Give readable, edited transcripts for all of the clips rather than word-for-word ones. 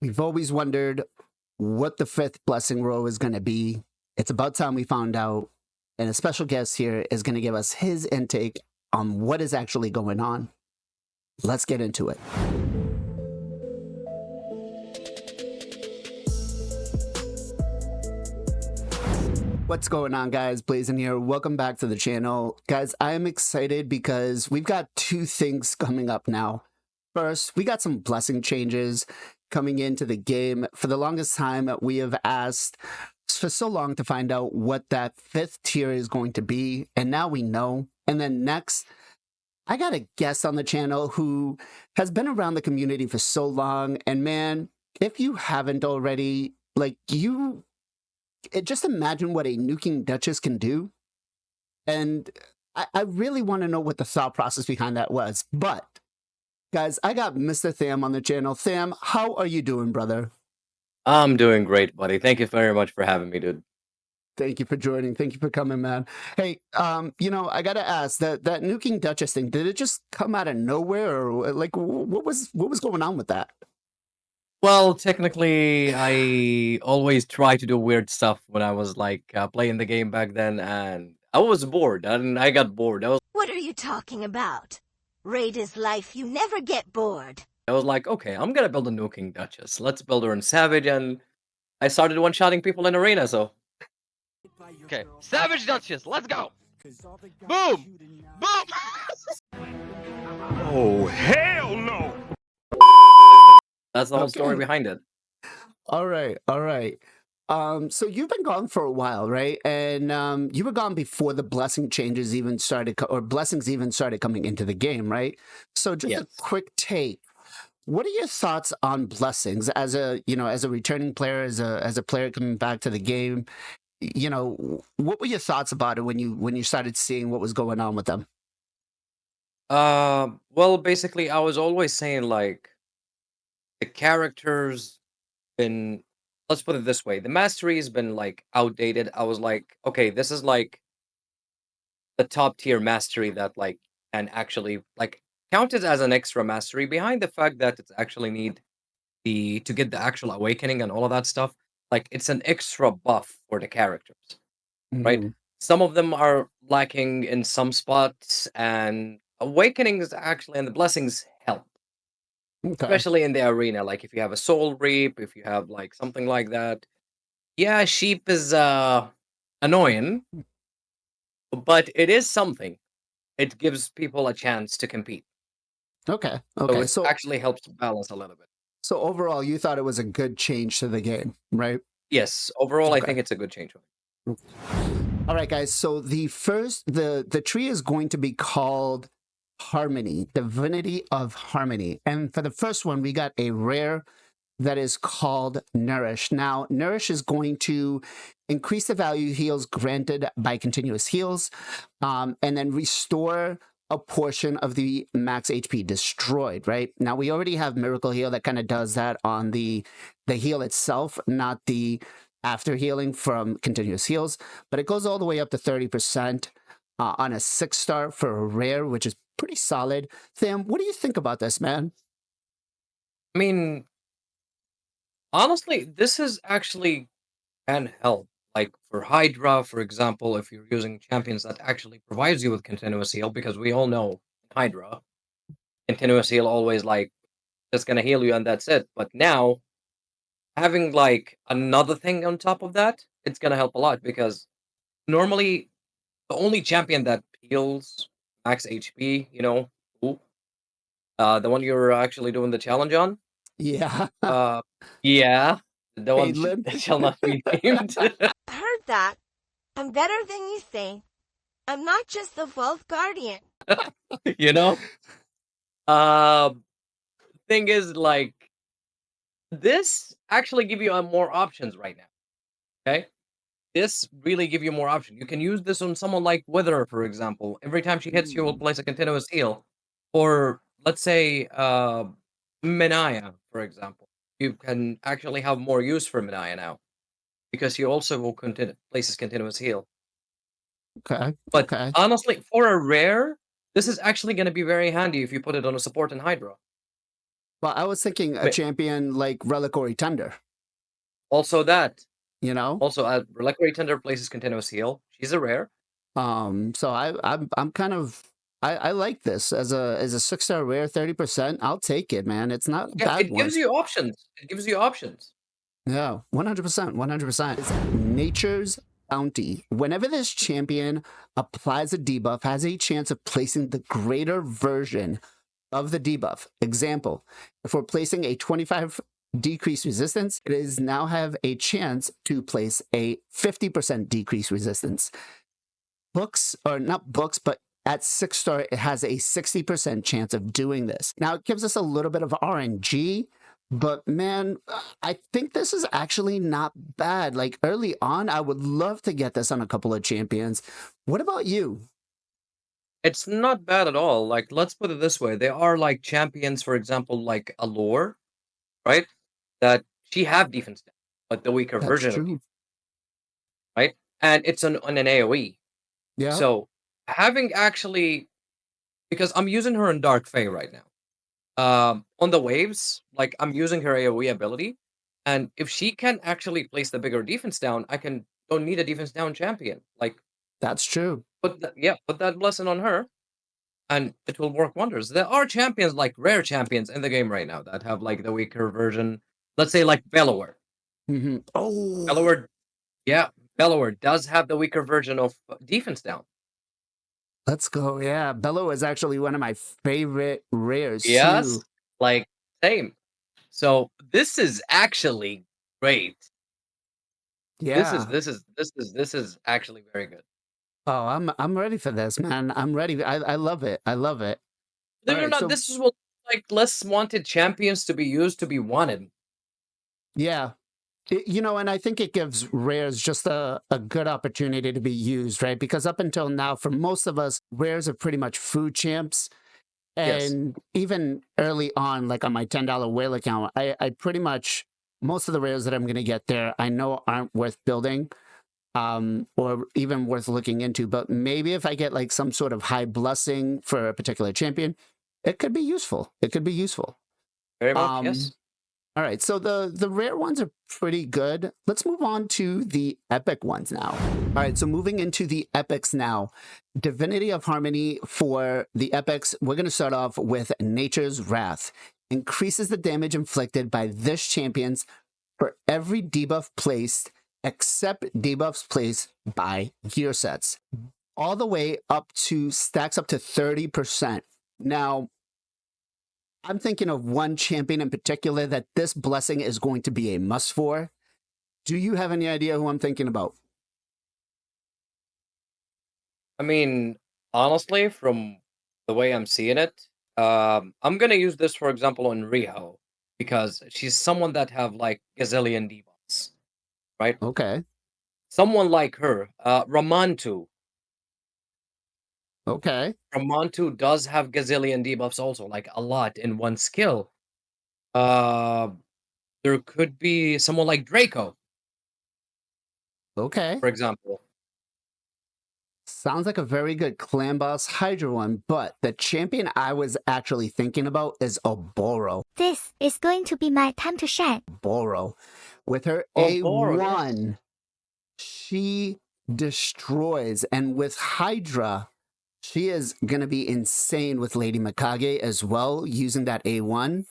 We've always wondered what the fifth blessing row is going to be. It's about time we found out. And a special guest here is going to give us his intake on what is actually going on. Let's get into it. What's going on, guys? Blazing here. Welcome back to the channel. Guys, I am excited because we've got two things coming up now. First, we got some blessing changes coming into the game. For the longest time, we have asked for so long to find out what that fifth tier is going to be, and now we know. And then next, I got a guest on the channel who has been around the community for so long, and man, if you haven't already, just imagine what a nuking Duchess can do. And I really want to know what the thought process behind that was. But, guys, I got Mr. Tham on the channel. Tham, how are you doing, brother? I'm doing great, buddy. Thank you very much for having me, dude. Thank you for joining. Thank you for coming, man. Hey, I gotta ask, that nuking Duchess thing, did it just come out of nowhere, or like what was going on with that? Well, technically, I always try to do weird stuff when I was playing the game back then, and I was bored, and I got bored. What are you talking about? Raid is life, you never get bored. I was like, okay, I'm gonna build a nuking Duchess. Let's build her in Savage, and I started one-shotting people in Arena, so. Okay, Savage Duchess, let's go! Boom! Boom! Oh, hell no! That's the whole story Okay. behind it. All right, all right. So you've been gone for a while, right? And you were gone before the blessing changes even started, or blessings even started coming into the game, right? So just Yes. a quick take. What are your thoughts on blessings as a, as a returning player, as a player coming back to the game? What were your thoughts about it when you started seeing what was going on with them? Well, basically, I was always saying, like, the characters been, let's put it this way, the mastery has been, like, outdated. I was like, okay, this is, like, the top tier mastery that like can actually like counted as an extra mastery behind the fact that it's actually need the to get the actual awakening and all of that stuff. Like it's an extra buff for the characters, right? Hmm. Some of them are lacking in some spots, and awakenings actually and the blessings help, Okay. especially in the arena. Like if you have a soul reap, if you have like something like that. Yeah, sheep is annoying, but it is something. It gives people a chance to compete. Okay. So Okay. it actually helps to balance a little bit. So overall, you thought it was a good change to the game, right? Yes, overall, I Okay. think it's a good change. All right, guys. So the tree is going to be called Harmony, Divinity of Harmony. And for the first one, we got a rare that is called Nourish. Now, Nourish is going to increase the value heals granted by continuous heals, and then restore a portion of the max HP destroyed, right? Now, we already have Miracle Heal that kind of does that on the heal itself, not the after healing from continuous heals, but it goes all the way up to 30% on a 6-star for a rare, which is pretty solid. Tham, what do you think about this, man? I mean, honestly, this is actually can help. Like for Hydra, for example, if you're using champions that actually provides you with continuous heal, because we all know Hydra, continuous heal always like just gonna heal you and that's it. But now having like another thing on top of that, it's gonna help a lot because normally the only champion that heals max HP, who the one you're actually doing the challenge on? Yeah. Uh, yeah, the one Caitlin. that shall not be named. I heard that. I'm better than you think. I'm not just the 12th guardian. you know? Uh, thing is, like, this actually give you more options right now, okay? This really give you more options. You can use this on someone like Wither, for example. Every time she hits you, will place a continuous heal. Or, let's say, Minaya, for example. You can actually have more use for Minaya now, because he also will places continuous heal. Okay. But Okay. honestly, for a rare, this is actually going to be very handy if you put it on a support in Hydra. Well, I was thinking I a mean, champion like Reliquary Tender, also that. you know? Also, Reliquary Tender places continuous heal. She's a rare. So I'm kind of I like this as a 6-star rare 30%. I'll take it, man. It's not a Yeah, bad it one. gives you options. It gives you options. Yeah, 100%, 100%. It's Nature's Bounty. Whenever this champion applies a debuff, has a chance of placing the greater version of the debuff. Example, if we're placing a 25 decrease resistance, it is now have a chance to place a 50% decrease resistance. Books, or not books, but at 6-star, it has a 60% chance of doing this. Now, it gives us a little bit of RNG, but man, I think this is actually not bad. Like early on, I would love to get this on a couple of champions. What about you? It's not bad at all. Like, let's put it this way: there are like champions, for example, like Allure, right? That she have defense down, but the weaker That's version of true. defense, right? And it's on an AOE. Yeah, So having actually, because I'm using her in Dark Fae right now. On the waves, like I'm using her AOE ability, and if she can actually place the bigger defense down, I can don't need a defense down champion. Like that's true. put that blessing on her, and it will work wonders. There are champions like rare champions in the game right now that have like the weaker version. Let's say like Bellower. Oh, Bellower, yeah, Bellower does have the weaker version of defense down. let's go. Yeah, Bello is actually one of my favorite rares Yes, too. like same. So this is actually great. Yeah. This is actually very good. Oh, I'm ready for this, man. I'm ready. I love it. I love it. All Believe it or right, not, so this is what like less wanted champions to be used to be wanted. yeah, and I think it gives rares just a good opportunity to be used, right? Because up until now, for most of us, rares are pretty much food champs. Yes. And even early on, like on my $10 whale account, I pretty much, most of the rares that I'm going to get there, I know aren't worth building, or even worth looking into. But maybe if I get like some sort of high blessing for a particular champion, it could be useful. It could be useful. Very much, Um, yes. all right, so the rare ones are pretty good. Let's move on to the epic ones now. All right, so moving into the epics now. Divinity of Harmony for the epics, we're going to start off with Nature's Wrath. Increases the damage inflicted by this champions for every debuff placed except debuffs placed by gear sets. All the way up to stacks up to 30%. Now, I'm thinking of one champion in particular that this blessing is going to be a must for. Do you have any idea who I'm thinking about? I mean, honestly, from the way I'm seeing it, I'm gonna use this for example on Riho because she's someone that have like gazillion debuffs, right? Okay. Someone like her, Ramantu. Okay. Ramantu does have gazillion debuffs also, like a lot in one skill. Uh, there could be someone like Draco, Okay. for example. Sounds like a very good clan boss Hydra one, but the champion I was actually thinking about is Oboro. This is going to be my time to shine. Boro. With her Oh, Boro, yes. A1, she destroys. And with Hydra, she is going to be insane with Lady Mikage as well, using that A1.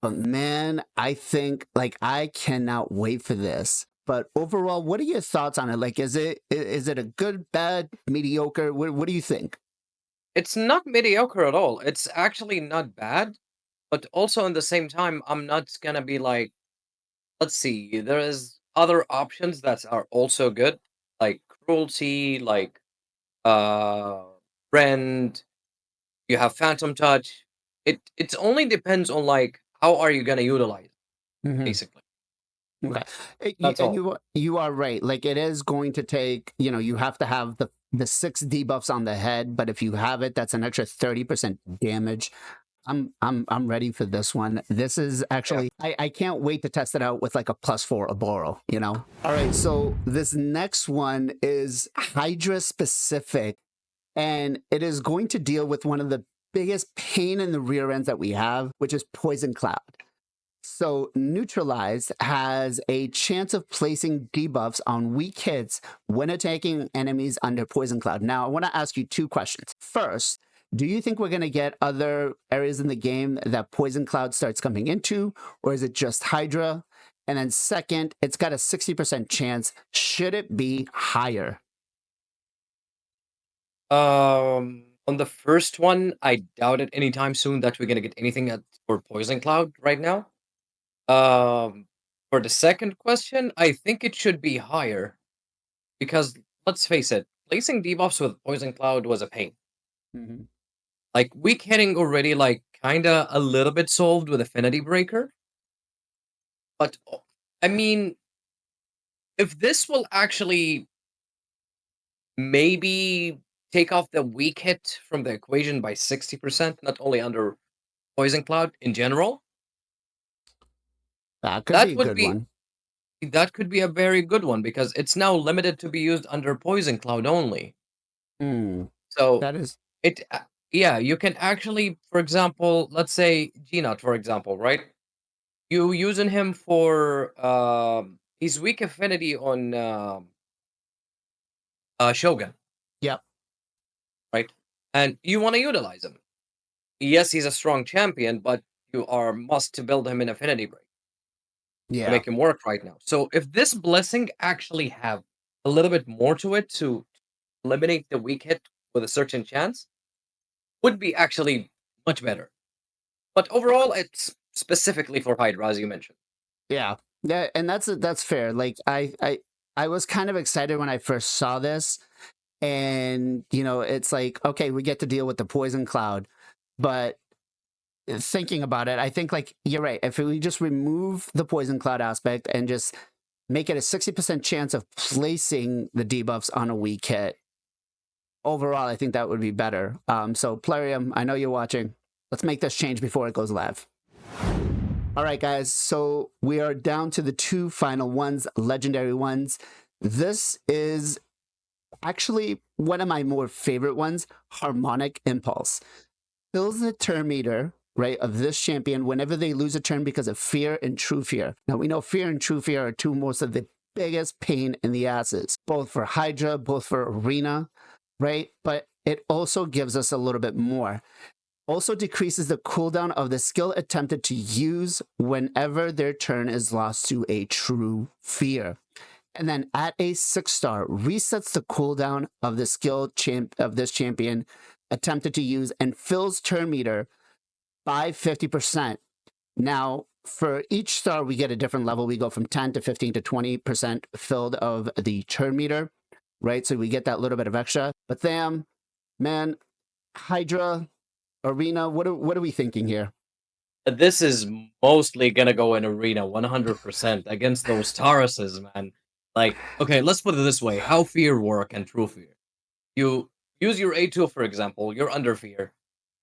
But man, I think like I cannot wait for this. But overall, what are your thoughts on it? Like, is it a good, bad, mediocre? What do you think? It's not mediocre at all. It's actually not bad, but also in the same time, I'm not gonna be like, let's see, there is other options that are also good, like cruelty, like uh friend, you have phantom touch. It only depends on like how are you gonna utilize it, Mhm. basically. Okay. That's And all. you are right. Like it is going to take, you have to have the 6 debuffs on the head, but if you have it, that's an extra 30% damage. I'm ready for this one. This is Yeah. actually I can't wait to test it out with like a +4 Oboro. All right, so this next one is Hydra specific, and it is going to deal with one of the biggest pain in the rear ends that we have, which is Poison Cloud. So Neutralized has a chance of placing debuffs on weak hits when attacking enemies under Poison Cloud. Now, I want to ask you two questions. First, do you think we're going to get other areas in the game that Poison Cloud starts coming into, or is it just Hydra? And then second, it's got a 60% chance. Should it be higher? On the first one, I doubt it anytime soon that we're gonna get anything for Poison Cloud right now. For the second question, I think it should be higher because let's face it, placing debuffs with Poison Cloud was a pain. Mm-hmm. Like weak hitting already, like kinda a little bit solved with Affinity Breaker, but I mean, if this will actually maybe take off the weak hit from the equation by 60%, not only under Poison Cloud in general, That could be that a would good be one. that could be a very good one because it's now limited to be used under Poison Cloud only. Mm, So that is, it yeah, you can actually, for example, let's say Gnut, for example, right? You using him for his weak affinity on Shogun, yep. right? And you want to utilize him. Yes, he's a strong champion, but you are must to build him in affinity break to Yeah. make him work right now. So if this blessing actually have a little bit more to it to eliminate the weak hit with a certain chance, would be actually much better. But overall, it's specifically for Hydra, as you mentioned. Yeah. And that's fair. Like I was kind of excited when I first saw this, and it's like, okay, we get to deal with the Poison Cloud, but thinking about it, I think like you're right. If we just remove the Poison Cloud aspect and just make it a 60% chance of placing the debuffs on a weak hit, overall, I think that would be better. So Plarium, I know you're watching. Let's make this change before it goes live. All right, guys. So we are down to the two final ones, legendary ones. This is actually one of my more favorite ones, Harmonic Impulse. Fills the turn meter, right, of this champion whenever they lose a turn because of fear and true fear. Now, we know fear and true fear are two most of the biggest pain in the asses, both for Hydra, both for Arena, right? But it also gives us a little bit more. Also decreases the cooldown of the skill attempted to use whenever their turn is lost to a true fear. And then at a 6-star, resets the cooldown of the skill of this champion attempted to use and fills turn meter by 50%. Now, for each star, we get a different level. We go from 10 to 15 to 20% filled of the turn meter, right? So we get that little bit of extra. But damn, man, Hydra, Arena, what are we thinking here? This is mostly gonna go in Arena 100% against those Tauruses, man. Like, okay, let's put it this way: how fear work and true fear. You use your A tool, for example. You're under fear.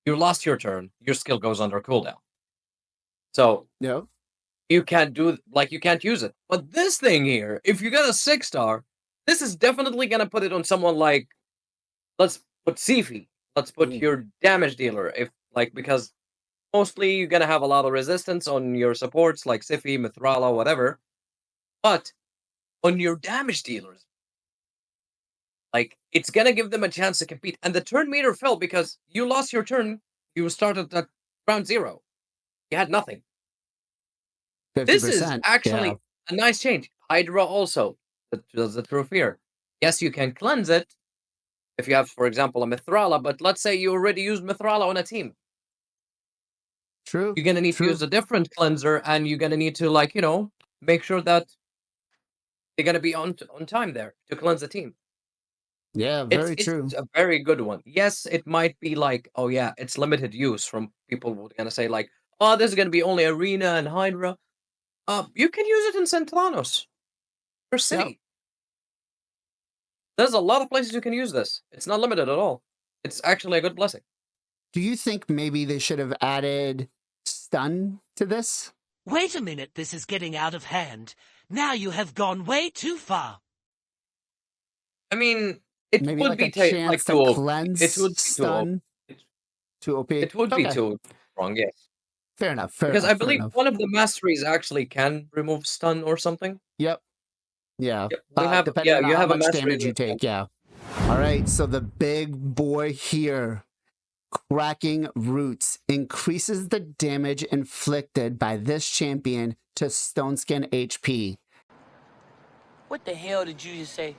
You lost your turn. Your skill goes under cooldown. So No. you can't you can't use it. But this thing here, if you got a 6-star, this is definitely gonna put it on someone like, let's put Sifi. Let's put your damage dealer. If like because mostly you're gonna have a lot of resistance on your supports like Sifi, Mithrala, whatever. But on your damage dealers, like it's gonna give them a chance to compete. And the turn meter fell because you lost your turn. You started at round 0. You had nothing. 50%. This is actually Yeah. a nice change. Hydra also does the true fear. Yes, you can cleanse it if you have, for example, a Mithrala, but let's say you already used Mithrala on a team. True. You're gonna need to use a different cleanser, and you're gonna need to make sure that they're gonna be on time there to cleanse the team. Yeah, It's very it's true. a very good one. Yes, it might be like, oh yeah, it's limited use from people who are gonna say like, oh, this is gonna be only Arena and Hydra. You can use it in Centranos or Yep. City. There's a lot of places you can use this. It's not limited at all. It's actually a good blessing. Do you think maybe they should have added stun to this? Wait a minute, this is getting out of hand. Now you have gone way too far. I mean, it Maybe would like be a chance like to too OP. cleanse It would be too OP. stun? Too OP? It would be Okay. too strong, yes. Fair enough. Fair Because enough. I Fair believe enough. one of the masteries actually can remove stun or something. Yep. Yeah. Yep. We have, Depending yeah, on you how have a much mastery damage you that can. take. Yeah. All right. So the big boy here, cracking roots, increases the damage inflicted by this champion to Stone Skin HP. What the hell did you just say?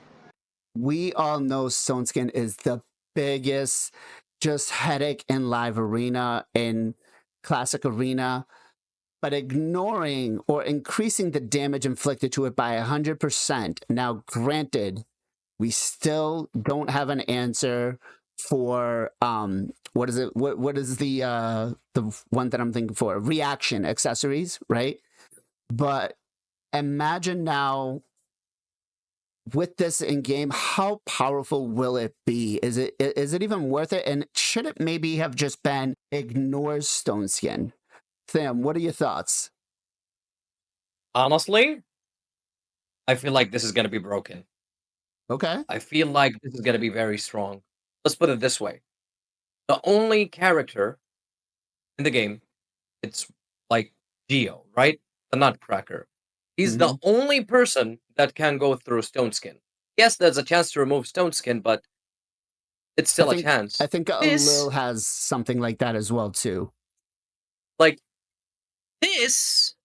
We all know Stone Skin is the biggest just headache in live arena, in classic arena, but ignoring or increasing the damage inflicted to it by 100%. Now, granted, we still don't have an answer for what is it? What is the one that I'm thinking for? Reaction accessories, right? But imagine now with this in game, how powerful will it be? Is it even worth it? And should it maybe have just been ignore Stone Skin? Sam, what are your thoughts? Honestly, I feel like this is going to be broken. Okay. I feel like this is going to be very strong. Let's put it this way. The only character in the game, it's like Geo, right? The Nutcracker. He's the Hmm. only person that can go through Stone Skin. Yes, there's a chance to remove Stone Skin, but it's I still a think I chance. think Lil This, has something like that as well too. like, this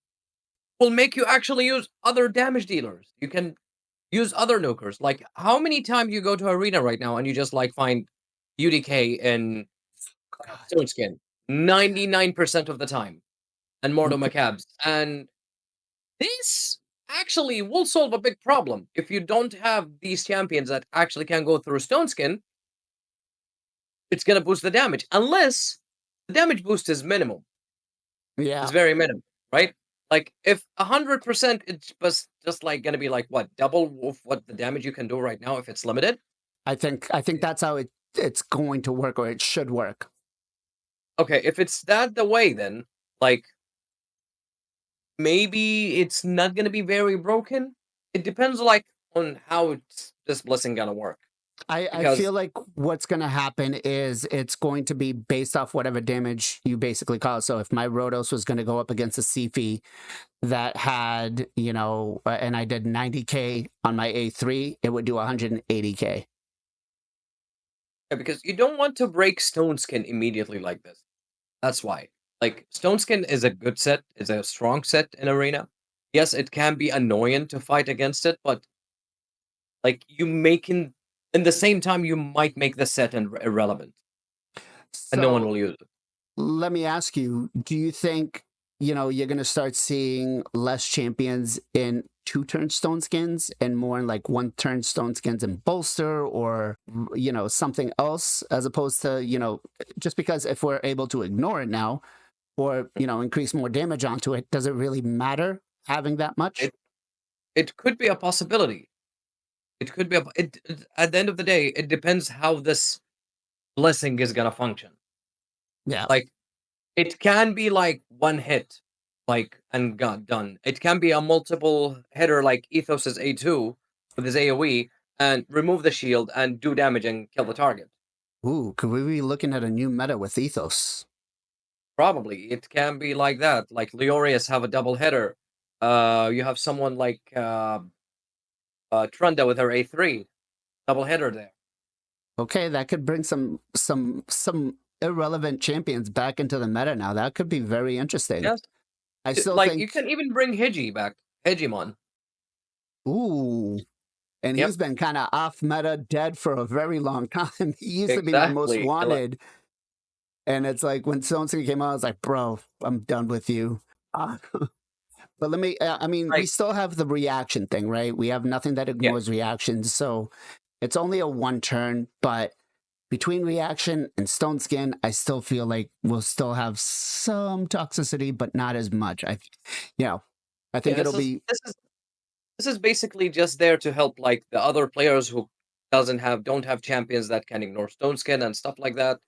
will make you actually use other damage dealers. You can use other nukers. Like, how many times you go to arena right now and you just like find UDK and Stone Skin? 99% of the time, and Mortal Okay. Macabs. And this actually will solve a big problem. If you don't have these champions that actually can go through Stone Skin, it's gonna boost the damage. Unless the damage boost is minimum. Yeah. It's very minimum, right? Like if 100%, it's just like gonna be like what, double of what the damage you can do right now if it's limited. I think that's how it's going to work, or it should work. Okay, if it's that the way, then like maybe it's not gonna be very broken. It depends like on how this blessing gonna work. I Because feel like what's going to happen is it's going to be based off whatever damage you basically cause. So if my Rotos was going to go up against a Sifi that had, and I did 90K on my A3, it would do 180K. yeah, because you don't want to break Stone Skin immediately like this. That's why. Like Stone Skin is a good set, is a strong set in arena. Yes, it can be annoying to fight against it, but like you making in the same time you might make the set irrelevant and no one So will use it. let me ask you, do you think, you're going to start seeing less champions in 2-turn Stone Skins and more in like 1-turn Stone Skins and Bolster, or, something else, as opposed to, just because if we're able to ignore it now or, increase more damage onto it, does it really matter having that much? It could be a possibility. It could be at the end of the day, it depends how this blessing is gonna function. Yeah. Like it can be like one hit, like and got done. It can be a multiple hitter like Ethos's A2 with his AoE and remove the shield and do damage and kill the target. Ooh, could we be looking at a new meta with Ethos? Probably. It can be like that. Like Leorius have a double hitter. You have someone like Trunda with her A3. Double hitter there. Okay, that could bring some irrelevant champions back into the meta now. That could be very interesting. Yes. I still Like you think, can even bring Higi back. Hegimon. ooh, and Yep. he's been kind of off meta, dead for a very long time. He used to be my most Exactly. wanted, and it's like when Stone Skin came out, I was like, bro, I'm done with you. But I mean, we Like still have the reaction thing, right? We have nothing that yeah. ignores reactions, so it's only a 1-turn, but between reaction and Stone Skin, I still feel like we'll still have some toxicity, but not as much. I think Yeah, it'll be. this is basically just there to help like the other players who don't have champions that can ignore Stone Skin and stuff like that.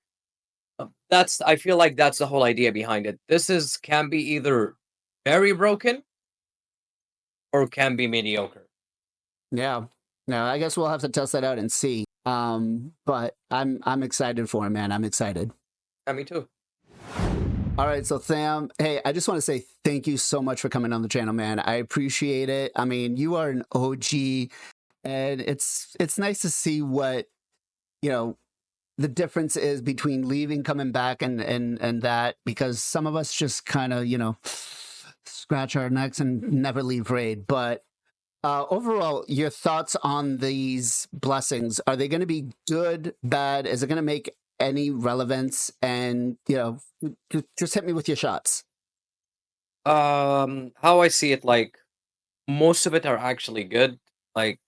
That's I feel like that's the whole idea behind it. Can be either very broken or can be mediocre. Yeah. No, I guess we'll have to test that out and see. But I'm excited for him, man. I'm excited. Yeah, me too. All right, so Tham, hey, I just want to say thank you so much for coming on the channel, man. I appreciate it. I mean, you are an OG, and it's nice to see what, you know, the difference is between leaving, coming back, and that, because some of us just kind of, you know, scratch our necks and never leave raid. But overall, your thoughts on these blessings, are they going to be good, bad? Is it going to make any relevance? And, you know, just hit me with your shots. How I see it, like most of it are actually good. Like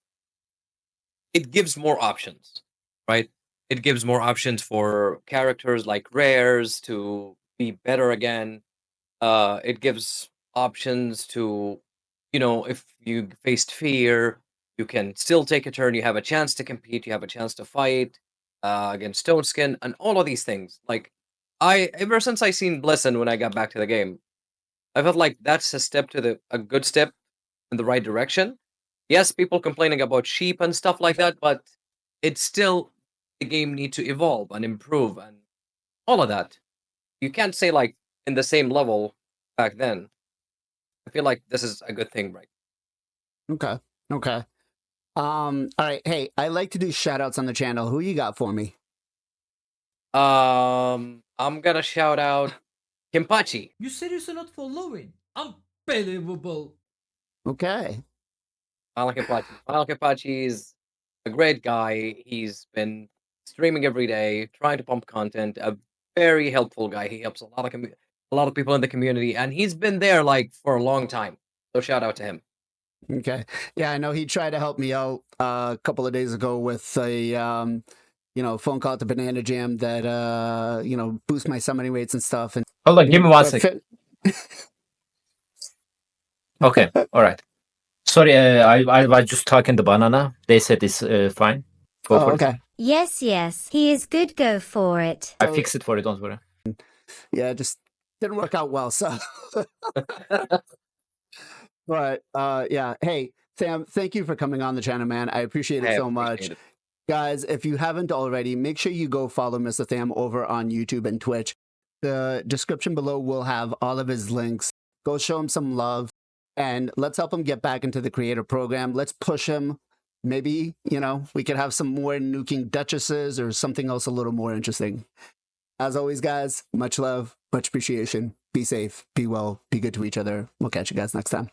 it gives more options, right? It gives more options for characters like rares to be better again. It gives options to, you know, if you faced fear, you can still take a turn. You have a chance to compete. You have a chance to fight against Stone Skin and all of these things. Like I, ever since I seen Blessin when I got back to the game, I felt like that's a good step in the right direction. Yes, people complaining about sheep and stuff like that, but it's still the game need to evolve and improve and all of that. You can't say like in the same level back then. I feel like this is a good thing, right? Okay. Okay. All right. Hey, I like to do shout outs on the channel. Who you got for me? I'm gonna shout out Kimpachi. You seriously not following? Unbelievable. Okay. Final Kimpachi. Final Kimpachi is a great guy. He's been streaming every day, trying to pump content. A very helpful guy. He helps a lot of people in the community, and he's been there like for a long time. So shout out to him. Okay. Yeah, I know he tried to help me out a couple of days ago with a you know, phone call to Banana Jam that you know, boost my summoning rates and stuff. And Hold on, give me one but second. Okay, all right. Sorry, I was just talking to Banana. They said it's fine. Go for it. okay. Yes, yes, he is good. Go for it. I fixed it for you, don't worry. Yeah, just didn't work out well. So but yeah, hey, Sam, thank you for coming on the channel, man. I appreciate it I so appreciate much. it. Guys, if you haven't already, make sure you go follow Mr. Tham over on YouTube and Twitch. The description below will have all of his links. Go show him some love and let's help him get back into the creator program. Let's push him. Maybe, you know, we could have some more nuking duchesses or something else a little more interesting. As always, guys, much love, much appreciation. Be safe, be well, be good to each other. We'll catch you guys next time.